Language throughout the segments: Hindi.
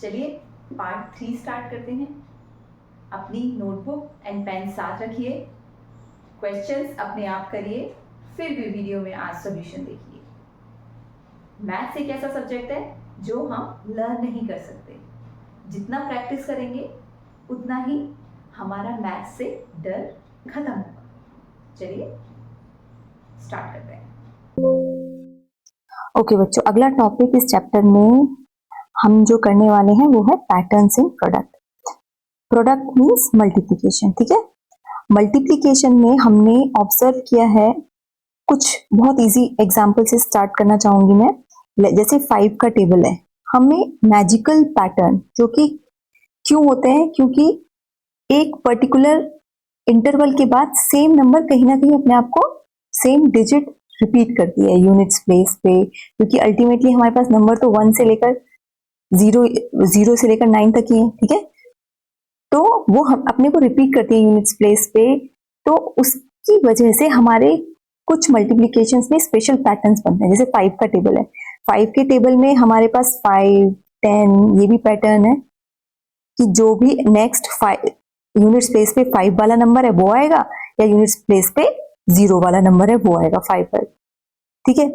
चलिए पार्ट 3 स्टार्ट करते हैं। अपनी नोटबुक एंड पेन साथ रखिए, क्वेश्चंस अपने आप करिए, फिर भी वीडियो में आज सॉल्यूशन देखिए। मैथ्स एक ऐसा सब्जेक्ट है जो हम लर्न नहीं कर सकते। जितना प्रैक्टिस करेंगे उतना ही हमारा मैथ्स से डर खत्म होगा। चलिए स्टार्ट करते हैं। ओके बच्चों, अगला टॉपिक इस चैप्टर में हम जो करने वाले हैं वो है patterns in product. Product means multiplication, ठीक है। मल्टीप्लिकेशन में हमने ऑब्जर्व किया है, कुछ बहुत इजी एग्जांपल से स्टार्ट करना चाहूंगी मैं। जैसे 5 का टेबल है, हमें मैजिकल पैटर्न जो कि क्यों होते हैं, क्योंकि एक पर्टिकुलर इंटरवल के बाद सेम नंबर कहीं ना कहीं अपने आप को सेम डिजिट रिपीट करती है यूनिट्स प्लेस पे, क्योंकि अल्टीमेटली हमारे पास नंबर तो 1 से लेकर 0 से लेकर 9 तक ही है, ठीक है। तो वो हम अपने को रिपीट करती है यूनिट्स प्लेस पे, तो उसकी वजह से हमारे कुछ मल्टीप्लिकेशंस में स्पेशल पैटर्न्स बनते हैं। जैसे 5 का टेबल है, 5 के टेबल में हमारे पास 5, 10 ये भी पैटर्न है कि जो भी नेक्स्ट 5 यूनिट्स प्लेस पे 5 वाला नंबर है वो आएगा, या यूनिट्स प्लेस पे 0 वाला नंबर है वो आएगा 5 पर, ठीक है।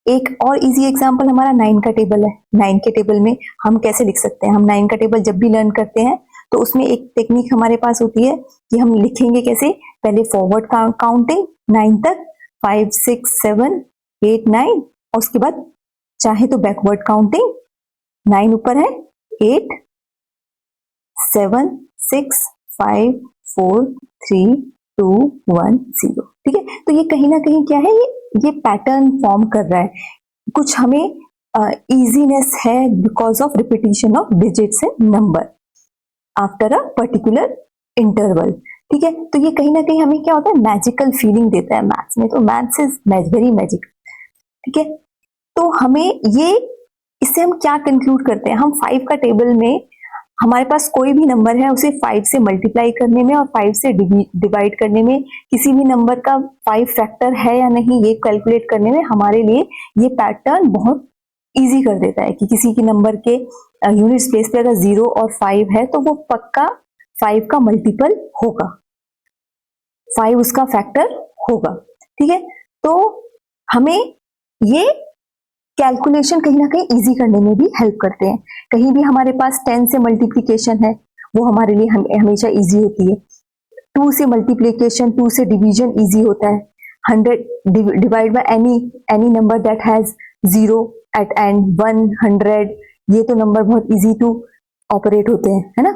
एक और इजी एग्जांपल हमारा 9 का टेबल है। 9 के टेबल में हम कैसे लिख सकते हैं, हम 9 का टेबल जब भी लर्न करते हैं तो उसमें एक टेक्निक हमारे पास होती है कि हम लिखेंगे कैसे, पहले फॉरवर्ड काउंटिंग 9 तक, 5 6 7 8 9, और उसके बाद चाहे तो बैकवर्ड काउंटिंग, 9 ऊपर है, 8 7 6 5 4 3 2 1 0, ठीक है। तो ये कहीं ना कहीं क्या है, ये पैटर्न फॉर्म कर रहा है। कुछ हमें इजीनेस है because of repetition of digits and number after a particular interval, ठीक है। तो ये कहीं ना कहीं हमें क्या होता है, मैजिकल फीलिंग देता है मैथ्स में। तो मैथ्स इज वेरी मैजिक, ठीक है। तो हमें ये, इससे हम क्या कंक्लूड करते हैं, हम 5 का टेबल में हमारे पास कोई भी नंबर है उसे 5 से मल्टीप्लाई करने में और 5 से डिवाइड करने में, किसी भी नंबर का 5 फैक्टर है या नहीं ये कैलकुलेट करने में हमारे लिए ये पैटर्न बहुत इजी कर देता है कि किसी के नंबर के यूनिट प्लेस पे अगर 0 और 5 है तो वो पक्का 5 का मल्टीपल होगा, 5 उसका फैक्टर होगा, ठीक है। तो हमें ये कैलकुलेशन कहीं ना कहीं इजी करने में भी हेल्प करते हैं। कहीं भी हमारे पास 10 से मल्टीप्लिकेशन है वो हमारे लिए हमेशा इजी होती है। 2 से मल्टीप्लिकेशन, 2 से डिवीजन इजी होता है। 100 divide by any number that has 0 at end, 100, ये तो नंबर बहुत इजी टू ऑपरेट होते हैं, है ना।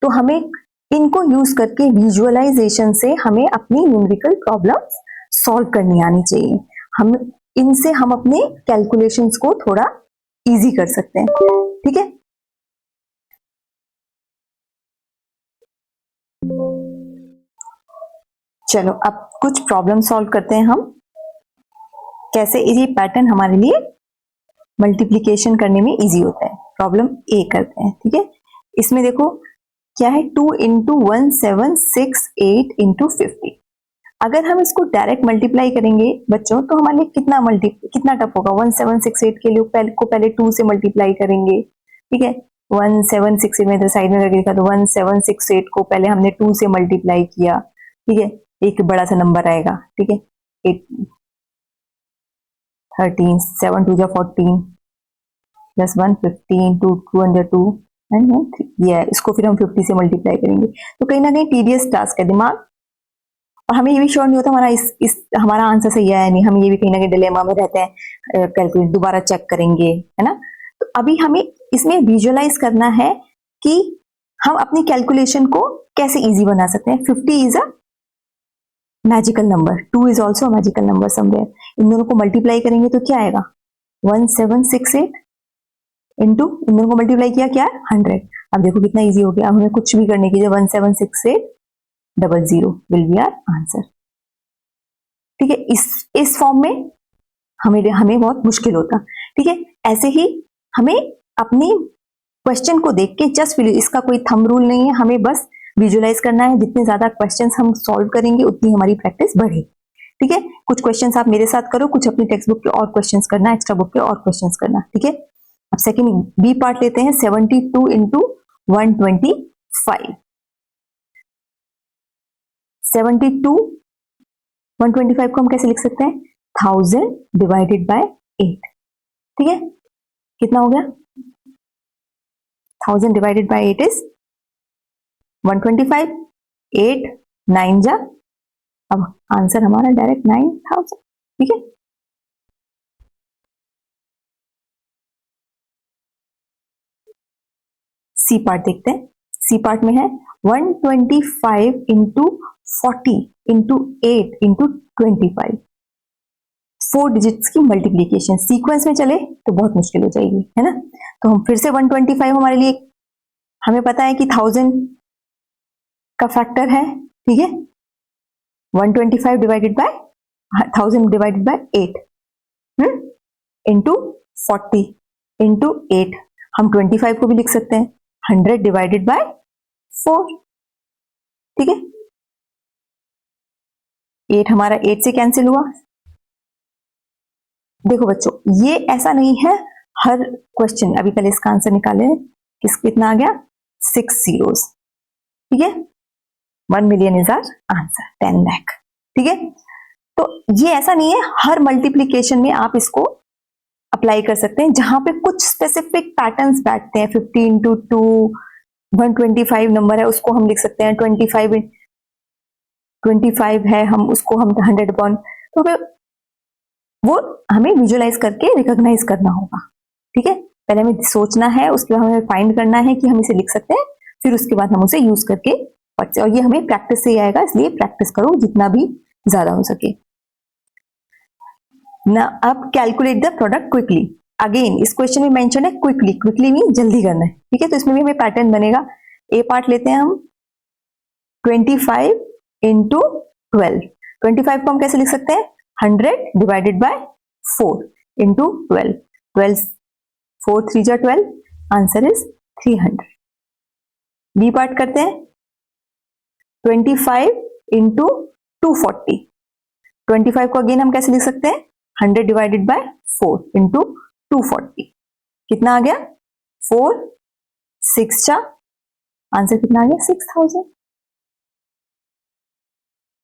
तो हमें इनको यूज करके विजुअलाइजेशन से हमें अपनी न्यूमेरिकल प्रॉब्लम सॉल्व करनी आनी चाहिए। हम इनसे हम अपने कैलकुलेशंस को थोड़ा इजी कर सकते हैं, ठीक है। चलो अब कुछ प्रॉब्लम सॉल्व करते हैं हम, कैसे ये पैटर्न हमारे लिए मल्टीप्लिकेशन करने में इजी होता है। प्रॉब्लम ए करते हैं, ठीक है। इसमें देखो क्या है, 2 इंटू 1 7 6 8 इंटू 50। अगर हम इसको डायरेक्ट मल्टीप्लाई करेंगे बच्चों तो हमारे लिए कितना टफ होगा। 1768 के लिए पहले 2 से मल्टीप्लाई करेंगे, ठीक है। 1768 में साइड में करके लिखा, तो 1768 को पहले हमने 2 से मल्टीप्लाई किया, ठीक है। एक बड़ा सा नंबर आएगा, ठीक है। 8 13 7 2 जा 14 प्लस 1 15 2 202 एंड 3, ये है। इसको फिर हम 50 से मल्टीप्लाई करेंगे, तो कहीं ना कहीं टीडियस टास्क है दिमाग, और हमें ये भी श्योर नहीं होता हमारा आंसर सही है या नहीं। हम ये भी कहीं ना कहीं डिलेमा में रहते हैं, कैलकुलेट दोबारा चेक करेंगे, है ना। तो अभी हमें इसमें विजुअलाइज करना है कि हम अपनी कैलकुलेशन को कैसे इजी बना सकते हैं। 50 is a magical number, 2 is also magical number somewhere. इन दोनों को मल्टीप्लाई करेंगे तो क्या आएगा, 1768 इंटू इन दोनों को मल्टीप्लाई किया क्या, 100। अब देखो कितना इजी हो गया, हमें कुछ भी करने की 1768 00 विल बी आवर आंसर, ठीक है। इस फॉर्म में हमें बहुत मुश्किल होता, ठीक है। ऐसे ही हमें अपनी क्वेश्चन को देख के जस्ट इसका कोई थंब रूल नहीं है, हमें बस विजुअलाइज करना है। जितने ज्यादा क्वेश्चंस हम सॉल्व करेंगे उतनी हमारी प्रैक्टिस बढ़ेगी, ठीक है। कुछ क्वेश्चंस आप मेरे साथ करो, कुछ अपनी टेक्स्ट बुक के और क्वेश्चंस करना, एक्स्ट्रा बुक के और क्वेश्चंस करना, ठीक है। अब सेकेंड बी पार्ट लेते हैं, 72 इंटू 125। 72 125 को हम कैसे लिख सकते हैं, 1000 डिवाइडेड बाय 8। ठीक है, कितना हो गया, 1000 डिवाइडेड बाय 8 इज 125। 8 9 जा, अब आंसर हमारा डायरेक्ट 9000। ठीक है, सी पार्ट देखते हैं। सी पार्ट में है 125 इंटू 40 इंटू 8 इंटू 25, 4 डिजिट्स की मल्टीप्लीकेशन। सीक्वेंस में चले तो बहुत मुश्किल हो जाएगी, है ना। तो हम फिर से 125 हमारे लिए, हमें पता है कि 1000 का फैक्टर है। ठीक है, 125 divided by 1000 divided by 8 into 40 into 8। हम 25 को भी लिख सकते हैं 100 डिवाइडेड बाय 4। ठीक है, 8 हमारा 8 से कैंसिल हुआ। देखो बच्चों, ये ऐसा नहीं है हर क्वेश्चन, अभी पहले इसका आंसर निकाले, कितना आ गया, 6 zeros। ठीक है, 1 million is our answer, 10 lakh. ठीक है, तो ये ऐसा नहीं है हर मल्टीप्लीकेशन में आप इसको अप्लाई कर सकते हैं, जहां पे कुछ स्पेसिफिक पैटर्न्स बैठते हैं। 50 इंटू 2, 125 नंबर है, उसको हम लिख सकते हैं 25 है, हम उसको हम 100 अपॉन, तो वो हमें विजुअलाइज करके रिकॉग्नाइज करना होगा। ठीक है, पहले हमें सोचना है, उसके बाद हमें फाइंड करना है कि हम इसे लिख सकते हैं, फिर उसके बाद हम उसे यूज करके पढ़ते हैं। और ये हमें प्रैक्टिस से ही आएगा, इसलिए प्रैक्टिस करो जितना भी ज्यादा हो सके ना। अब calculate the product quickly. Again इस क्वेश्चन में मेंशन है क्विकली, क्विकली मीन जल्दी करना है। ठीक है, तो इसमें भी हमें पैटर्न बनेगा। ए पार्ट लेते हैं हम, 25 इंटू 12। 25 को हम कैसे लिख सकते हैं, 100 डिवाइडेड बाय 4 इंटू 12। 12 4 3 जा 12, आंसर इज 300। बी पार्ट करते हैं, 25 इंटू 240। 25 को अगेन हम कैसे लिख सकते हैं, 100 डिवाइडेड बाय 4 इंटू 240। कितना आ गया, 4 6 जा, आंसर कितना आ गया, 6000।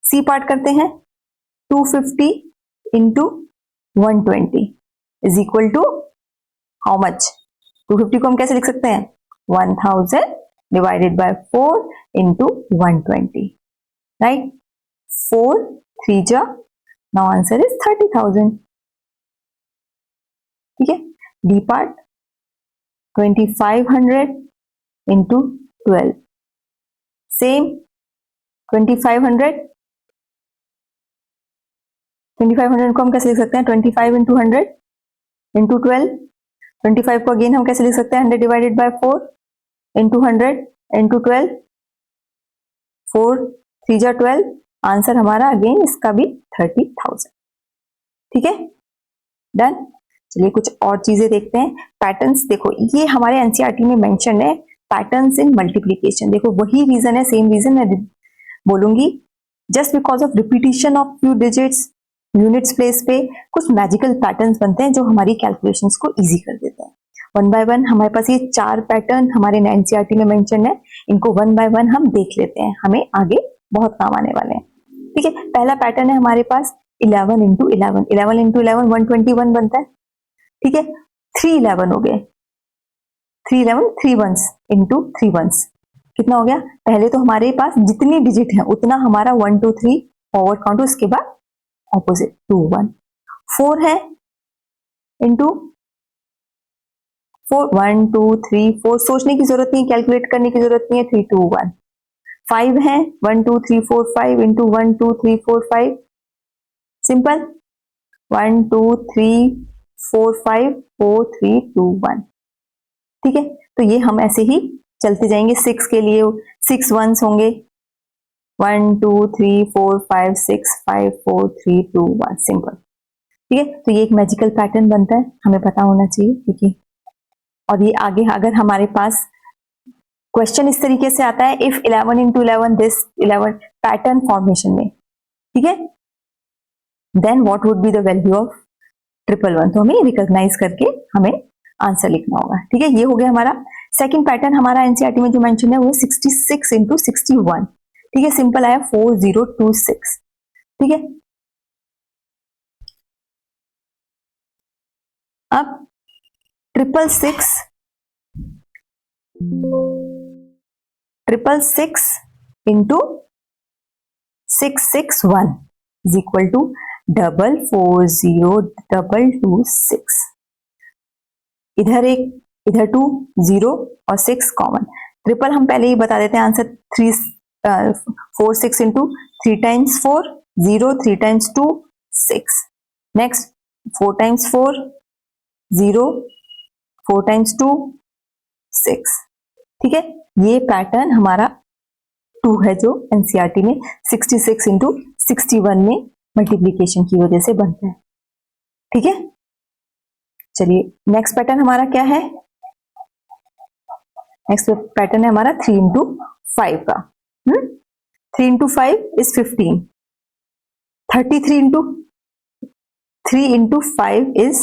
सी पार्ट करते हैं, 250 into 120 is equal to how much. 250 को हम कैसे लिख सकते हैं, 1000 डिवाइडेड बाय 4 इंटू 120, राइट। 4 3 जा, नाउ आंसर इज 30,000। ठीक है, डी पार्ट 2500 इंटू 12, सेम 2500 को हम कैसे लिख सकते हैं, 25 इंटू 100 इंटू 12। 25 को अगेन हम कैसे लिख सकते हैं, 100 डिवाइडेड बाय 4 इंटू 100 इंटू 12। 4 3 जा 12, आंसर हमारा अगेन इसका भी 30,000। ठीक है, डन। चलिए कुछ और चीजें देखते हैं। पैटर्न्स देखो, ये हमारे एनसीईआरटी में मेंशन है, पैटर्न्स इन मल्टीप्लीकेशन। देखो वही रीजन है, सेम रीजन मैं बोलूंगी, just because of repetition of few digits units place पे कुछ मैजिकल पैटर्न्स बनते हैं जो हमारी कैलकुलेशंस को इजी कर देते हैं। वन बाय वन हमारे पास ये 4 पैटर्न हमारे एनसीईआरटी में मेंशन है, इनको वन बाय वन हम देख लेते हैं, हमें आगे बहुत काम आने वाले हैं। ठीक है, पहला पैटर्न है हमारे पास 11 इंटू 11। 11 इंटू 11 121 बनता है। ठीक है, 3 11 हो गए, 3 11 3 वंस इंटू 3 वंस, कितना हो गया। पहले तो हमारे पास जितनी डिजिट है उतना हमारा 1 2 3 फॉरवर्ड काउंट, उसके बाद ऑपोजिट 2 1। 4 है इंटू 4, 1 2 3 4, सोचने की जरूरत नहीं, कैलकुलेट करने की जरूरत नहीं है, 3 2 1। 5 है, 1 2 3 4 5 इंटू 1 2 3 4 5, सिंपल 1 2 3 4 5 4 3 2 1। ठीक है, तो ये हम ऐसे ही चलते जाएंगे। 6 के लिए 6 वंस होंगे, 1 2 3 4 5 6 5 4 3 2 1, सिंपल। ठीक है, तो ये एक मैजिकल पैटर्न बनता है, हमें पता होना चाहिए। ठीक है, और ये आगे अगर हमारे पास क्वेश्चन इस तरीके से आता है, if 11 into 11 this 11 pattern formation में, ठीक है, then what would be the value of 111, तो हमें रिकॉग्नाइज करके हमें आंसर लिखना होगा। ठीक है, ये हो गया हमारा सेकंड पैटर्न। हमारा एनसीईआरटी में जो मेंशन है वो 66 इंटू 61। ठीक है, सिंपल आया 4026। ठीक है, अब 666 इंटू 661 इज इक्वल टू 440226। इधर एक, इधर 2 0 और 6 कॉमन। ट्रिपल हम पहले ही बता देते हैं answer 4 6 into 3 times 4 0, 3 times 2 6। Next 4 times 4 0, 4 times 2 6। ठीक है, ये पैटर्न हमारा 2 है जो एनसीईआरटी में 66 इंटू 61 में मल्टीप्लीकेशन की वजह से बनता है। ठीक है, चलिए नेक्स्ट पैटर्न हमारा क्या है? नेक्स्ट पैटर्न है हमारा 3 इंटू 5 का। 3 into 5 is 15। 33 into 3 into 5 is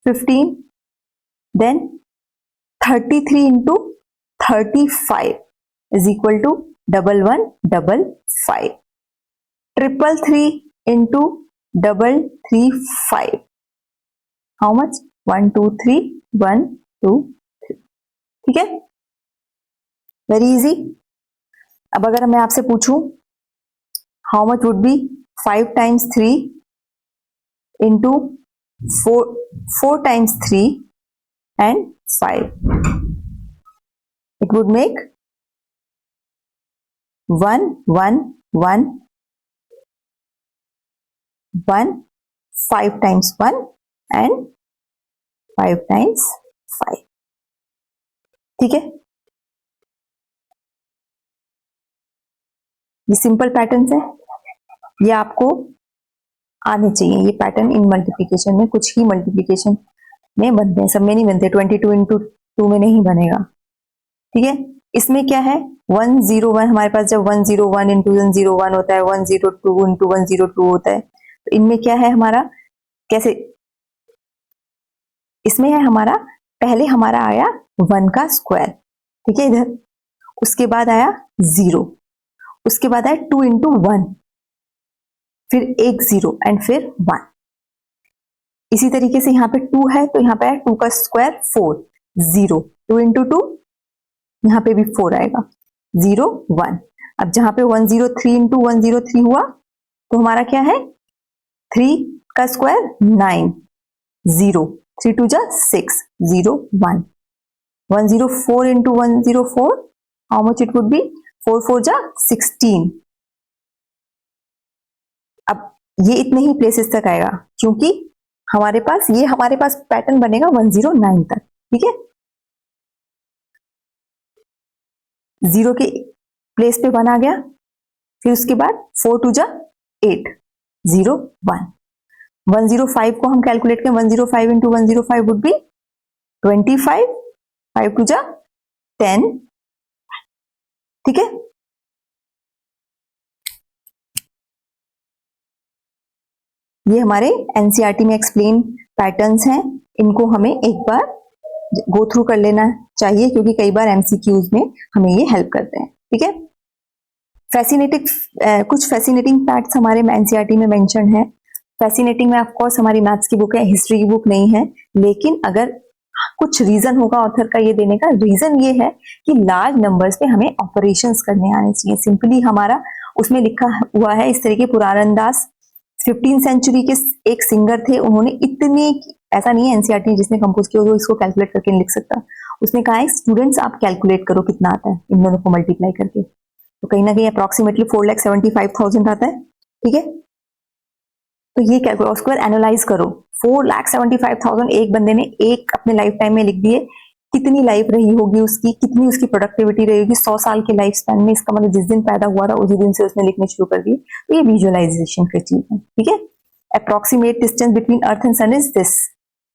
15। Then 33 into 35 is equal to 1155. 333 into 335. How much? 1 2 3 1 2 3. ठीक है, वेरी इजी। अब अगर मैं आपसे पूछूं how much would be 5 times 3 into 4 times 3 and 5, it would make 1 1 1 1, 5 times 1 and 5 times 5. ठीक है, ये सिंपल पैटर्न है, ये आपको आने चाहिए। ये पैटर्न इन मल्टीप्लिकेशन में, कुछ ही मल्टीप्लिकेशन में बनते हैं, सब में नहीं बनते। 22 इंटू 2 में नहीं बनेगा। ठीक है, इसमें क्या है 101, हमारे पास जब 101 इंटू 101 होता है, 102 इंटू 102 होता है, तो इनमें क्या है हमारा, कैसे, इसमें है हमारा पहले हमारा आया 1 का स्क्वायर। ठीक है, इधर उसके बाद आया 0, उसके बाद आया 2 इंटू 1, फिर एक 0 एंड फिर 1। इसी तरीके से यहाँ पे 2 है तो यहाँ पे आया 2 का स्क्वायर 4 0, 2 इंटू 2, यहाँ पे भी 4 आएगा 0 1। अब जहां पे 103 इंटू 103 हुआ तो हमारा क्या है 3 का स्क्वायर 9 0, 3 2 जा 6 0 1। 104 into 104, how much it would be 4 4 जा 16। अब ये इतने ही प्लेसेस तक आएगा क्योंकि हमारे पास पैटर्न बनेगा 109 तक। ठीक है, 0 के प्लेस पे 1 आ गया, फिर उसके बाद 4 2 जा 8 0 1। 105 को हम कैलकुलेट करें, 105 इंटू 105 वुड बी 25, 5 2 जा 10। ठीक है, ये हमारे एनसीईआरटी में एक्सप्लेन पैटर्न्स हैं, इनको हमें एक बार गो थ्रू कर लेना चाहिए क्योंकि कई बार एमसीक्यूज में हमें ये हेल्प करते हैं। ठीक है, कुछ फैसिनेटिंग फैक्ट्स हमारे एनसीईआरटी में मेंशन है। फैसिनेटिंग में ऑफकोर्स हमारी मैथ्स की बुक है, हिस्ट्री की बुक नहीं है, लेकिन अगर कुछ रीजन होगा ऑथर का ये देने का, रीजन ये है कि लार्ज नंबर्स पे हमें ऑपरेशंस करने आने चाहिए। सिंपली हमारा उसमें लिखा हुआ है इस तरीके, पुरारन दास 15th सेंचुरी के एक सिंगर थे, उन्होंने इतने, ऐसा नहीं है एनसीईआरटी जिसने कंपोज किया वो इसको कैलकुलेट करके नहीं लिख सकता, उसने कहा है स्टूडेंट्स आप कैलकुलेट करो कितना आता है इन दोनों को मल्टीप्लाई करके, तो कहीं ना कहीं अप्रोक्सीमेटली 4,75,000 आता है। ठीक है, तो ये कैलकुलेट, उसके बाद एनालाइज करो, 4,75,000 एक बंदे ने एक अपने लाइफ टाइम में लिख दिए, कितनी लाइफ रही होगी उसकी, कितनी उसकी प्रोडक्टिविटी रहेगी 100 साल के लाइफ स्पैन में। इसका मतलब जिस दिन पैदा हुआ था उसी दिन से उसने लिखने शुरू कर दिए, तो ये विजुअलाइजेशन की चीज है। ठीक है, approximate distance between earth and sun is this,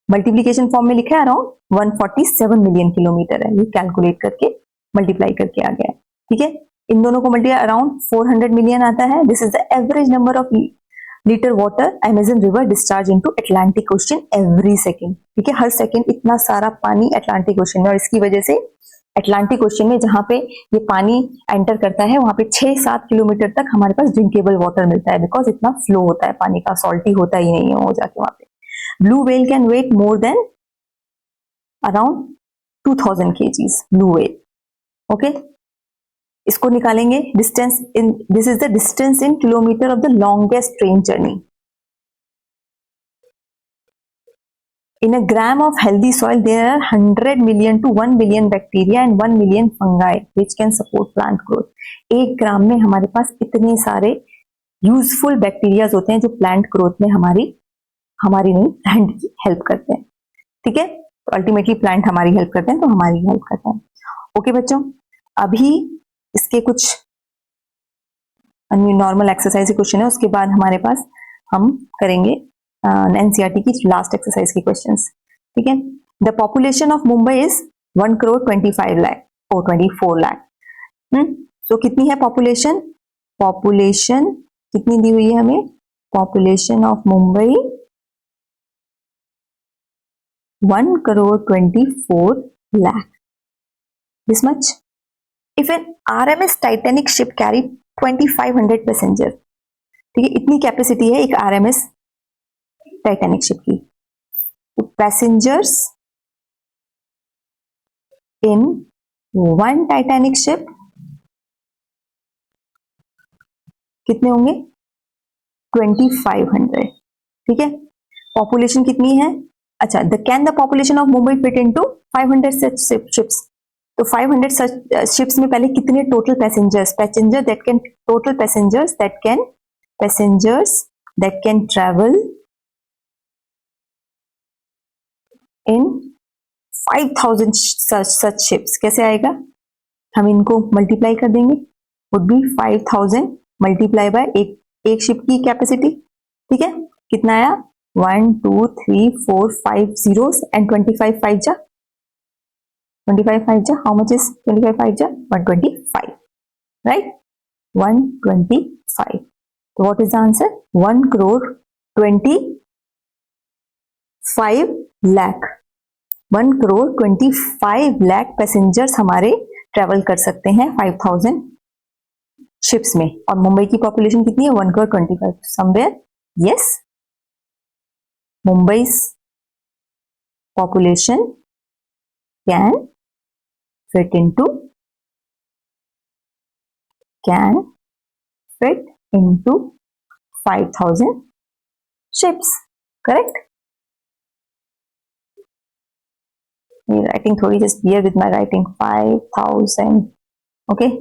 multiplication form में लिखा है अराउंड 147 मिलियन किलोमीटर है, ये कैलकुलेट करके मल्टीप्लाई करके आ गया है। ठीक है, इन दोनों को मल्टीप्लाई अराउंड 400 मिलियन आता है। This is the average number of litre water Amazon river discharge into Atlantic ocean every second. ठीक है, हर सेकेंड इतना सारा पानी अटलांटिक ओशन में, और इसकी वजह से अटलांटिक ओशन में जहां पे ये पानी एंटर करता है वहां पे 6-7 किलोमीटर तक हमारे पास ड्रिंकेबल वाटर मिलता है, बिकॉज इतना फ्लो होता है पानी का, सॉल्टी होता ही नहीं है वो जाके वहां पे। Blue whale can weigh more than around 2000 kgs, blue whale. Okay, इसको निकालेंगे distance in, this is the distance in kilometre of the longest train journey. In a gram of healthy soil, there are 100 million to 1 billion bacteria and 1 million fungi which can support plant growth. एक ग्राम में हमारे पास इतने सारे यूजफुल बैक्टीरियाज होते हैं जो प्लांट ग्रोथ में हमारी नहीं, प्लांट की हेल्प करते हैं। ठीक है, तो अल्टीमेटली प्लांट हमारी हेल्प करते हैं, तो हमारी हेल्प करते हैं। ओके बच्चों, अभी इसके कुछ नॉर्मल एक्सरसाइज क्वेश्चन है, उसके बाद हमारे पास हम करेंगे एनसीईआरटी की लास्ट एक्सरसाइज के क्वेश्चंस। ठीक है, the population of Mumbai is 1,25,00,000 और 24 लाख। तो कितनी है पॉपुलेशन? पॉपुलेशन कितनी दी हुई है हमें? Population of Mumbai 1,24,00,000, this much. If an RMS Titanic ship carry 2500 passenger, ठीक है, इतनी कैपेसिटी है एक आरएमएस टाइटैनिक शिप की। Passengers in one Titanic ship कितने होंगे? 2500। ठीक है, पॉपुलेशन कितनी है? अच्छा, can the population of Mumbai fit into 500 such ships? तो 500 सच शिप्स में पहले कितने total passengers that can travel in 5000 such ships? कैसे आएगा? हम इनको मल्टीप्लाई कर देंगे, वुड बी 5000 मल्टीप्लाई बाय एक शिप की कैपेसिटी। ठीक है, कितना आया? 1 2 3 4 5 zeros and 25 5 जा, 25 5 जा, हाउ मच इज 25 5 जा? 125, राइट? 125। तो what is the answer? 1,25,00,000। 1,25,00,000 passengers हमारे ट्रेवल कर सकते हैं 5000 शिप्स में, और मुंबई की पॉपुलेशन कितनी है? 1,25,00,000। Somewhere, yes, मुंबई's population can fit into 5,000 ships, correct? My writing थोड़ी, just bear with my writing. 5,000. Okay.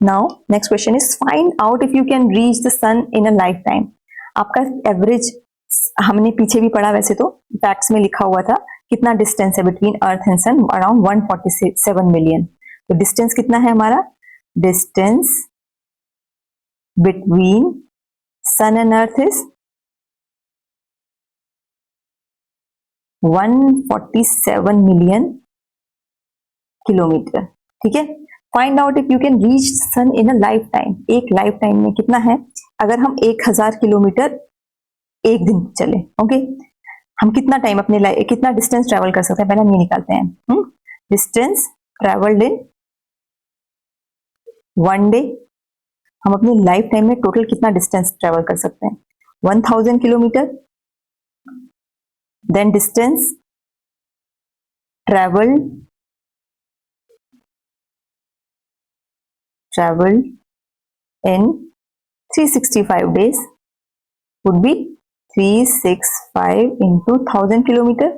Now next question is, find out if you can reach the sun in a lifetime. आपका एवरेज हमने पीछे भी पढ़ा, वैसे तो फैक्ट्स में लिखा हुआ था कितना डिस्टेंस है between earth and sun, around 147 million. तो डिस्टेंस कितना है हमारा? Distance between sun and earth is 147 million kilometre. ठीक है, find out if you can reach sun in a life time. एक लाइफ टाइम में कितना है? अगर हम 1000 किलोमीटर एक दिन चले, ओके, हम कितना टाइम अपने कितना डिस्टेंस ट्रेवल कर सकते हैं? पहले हम ये निकालते हैं, डिस्टेंस ट्रेवल्ड इन 1 डे। हम अपनी लाइफ टाइम में टोटल कितना डिस्टेंस ट्रेवल कर सकते हैं? 1000 kilometre. Then distance travelled in 365 days would be 365 into 1000 kilometre.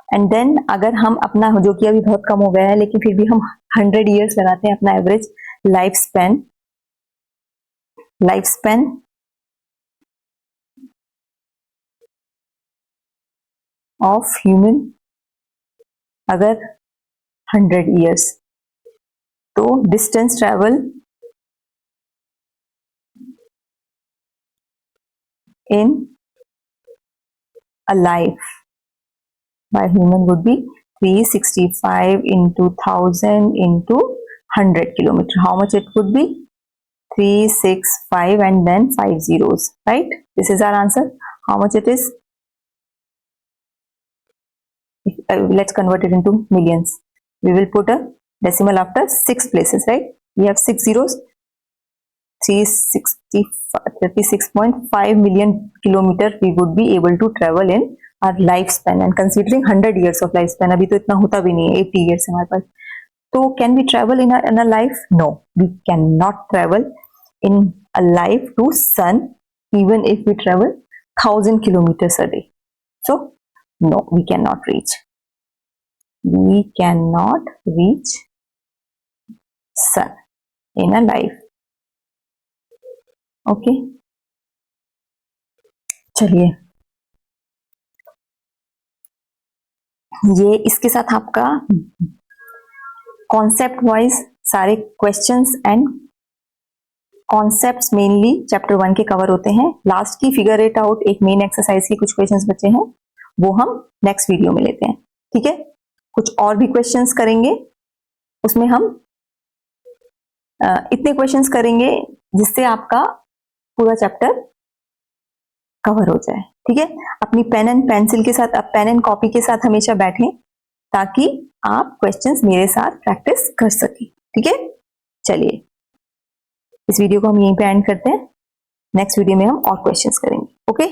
And then अगर हम अपना, जो कि अभी बहुत कम हो गया है लेकिन फिर भी हम 100 ईयर्स लगाते हैं अपना average life span of human, अगर 100 ईयर्स, तो distance travel in a life by human would be 365 into 1000 into 100 kilometer. How much it would be? 3, 6, 5 and then 5 zeros, right? This is our answer. How much it is? Let's convert it into millions. We will put a decimal after 6 places, right? We have 6 zeros. 36.5 million kilometer we would be able to travel in our lifespan, and considering 100 years of lifespan, अभी तो इतना होता भी नहीं है, 80 years हमारे पास. So can we travel in a life? No, we cannot travel in a life to sun even if we travel 1000 kilometers a day. So no, we cannot reach. We cannot reach sun in a life. Okay चलिए, ये इसके साथ आपका कॉन्सेप्ट वाइज सारे questions and concepts mainly chapter 1 के कवर होते हैं. लास्ट की फिगर इट आउट एक मेन एक्सरसाइज के कुछ क्वेश्चंस बचे हैं, वो हम नेक्स्ट वीडियो में लेते हैं. ठीक है, कुछ और भी क्वेश्चंस करेंगे, उसमें हम इतने क्वेश्चंस करेंगे जिससे आपका पूरा चैप्टर कवर हो जाए. ठीक है, अपनी पेन एंड पेंसिल के साथ, आप पेन एंड कॉपी के साथ हमेशा बैठें ताकि आप क्वेश्चंस मेरे साथ प्रैक्टिस कर सकें. ठीक है, चलिए इस वीडियो को हम यहीं पे एंड करते हैं. नेक्स्ट वीडियो में हम और क्वेश्चंस करेंगे. ओके.